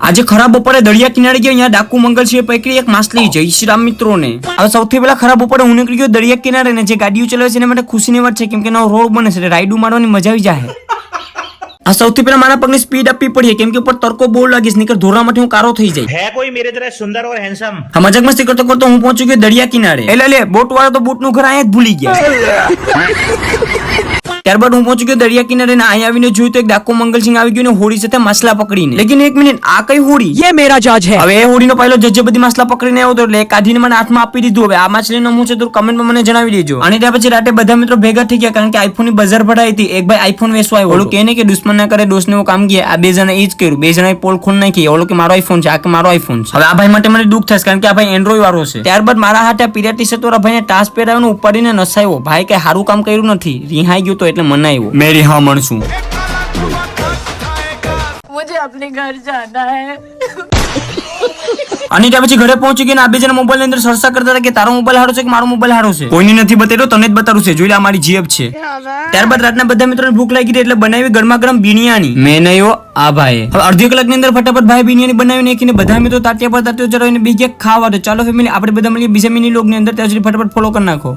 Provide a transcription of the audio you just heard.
આજે ખરાબ બપોરે દરિયા કિનારે ગયો, અહીંયા ડાકુ મંગલ છે પકડી એક માછલી. જય શ્રી રામ મિત્રોને. હવે સૌથી પહેલા ખરાબ બપોરે હું નીકળી ગયો દરિયા કિનારે ને જે ગાડીઓ ચલાવે છે એના માટે ખુશીની વાત છે, કેમ કે નવો રોડ બને છે, રાઈડું મારવાની મજા આવી જાય. આ સૌથી પહેલા મારા પગની સ્પીડ આપવી પડી, કેમ કે ઉપર તડકો બહુ લાગે છે, નીકળ ધોરા માટે હું કારો થઈ જાય. है कोई मेरे तरह सुंदर और हैंडसम? આ મજાક મસ્તી કરતો કરતો હું પહોંચી ગયો દરિયા કિનારે. એટલે લે બોટ વાળો તો બોટ નું ઘર અહીંયા જ ભૂલી ગયા. ત્યારબાદ હું પહોંચી ગયો દરિયા કિનારે ને અહીંયા આવીને જોયું તો એક ડાકુ મંગલસિંહ આવી ગયો ને હોડી સાથે માછલા પકડીને. લેકિન એક મિનિટ, આ કઈ હોડી? ये मेरा जज है. હવે એ હોડીનો પહેલો જજ્જે બધી માછલા પકડીને આવ્યો તો એટલે કાઢીને મને હાથમાં આપી દીધું. હવે આ માછલીનો હું છે તો કમેન્ટમાં મને જણાવી દેજો. અને ત્યાર પછી રાતે બધા મિત્રો ભેગા થઈ ગયા, કારણ કે આઈફોન ની બજાર ભરાઈ હતી. એક ભાઈ આઈફોન વેચવા આવ્યો, ઓલું કહે ને કે દુશ્મન ના કરે દોસ્ત ને કામ ગયા. આ બે જણા એ જ કર્યું, બે જણાએ પોલ ખોલ નાખી. ઓલો કે મારો આઈફોન છે, આ કે મારો આઈફોન છે. હવે આ ભાઈ માટે મને દુઃખ થશે, કારણ કે આ ભાઈ એન્ડ્રોઈડ વાળો છે. ત્યારબાદ મારા હાથે પીરિયડ ટી શર્ટ વાળા ભાઈને ટાસ્ક પહેરાવ્યો, ઉપાડીને નસાયો. ભાઈ કઈ સારું કામ કર્યું નથી, રિહાઈ ગયો તો એટલે મનાયો. મેરી હા મળશું. मुझे अपने घर जाना है. અને ત્યાં પછી ઘરે પહોંચી ગયા, આ બે જણા મોબાઈલ ની અંદર ચર્ચા કરતા હતા કે તારો મોબાઈલ હારો છે કે મારો મોબાઈલ હારો છે. કોઈને નથી બતાવ્યો, તને જ બતાવું છે, જોઈ લે મારી જીએફ છે. ત્યારબાદ રાતના બધા મિત્રોને ભૂખ લાગી હતી એટલે બનાવી ગરમા ગરમ બિરયાની. મેં નહીં આ ભાઈ. હવે અડધી કલાકની અંદર ફટાફટ ભાઈ બિરયાની બનાવી નાખીને બધા મિત્રો તાટિયા પર તાટિયો ચડાવીને બીજે ખાવા. તો ચાલો ફેમિલી આપણે બધા મળીએ બીજા મિની લોગ ની અંદર. ત્યાં સુધી ફટાફટ ફોલો કરી નાખો.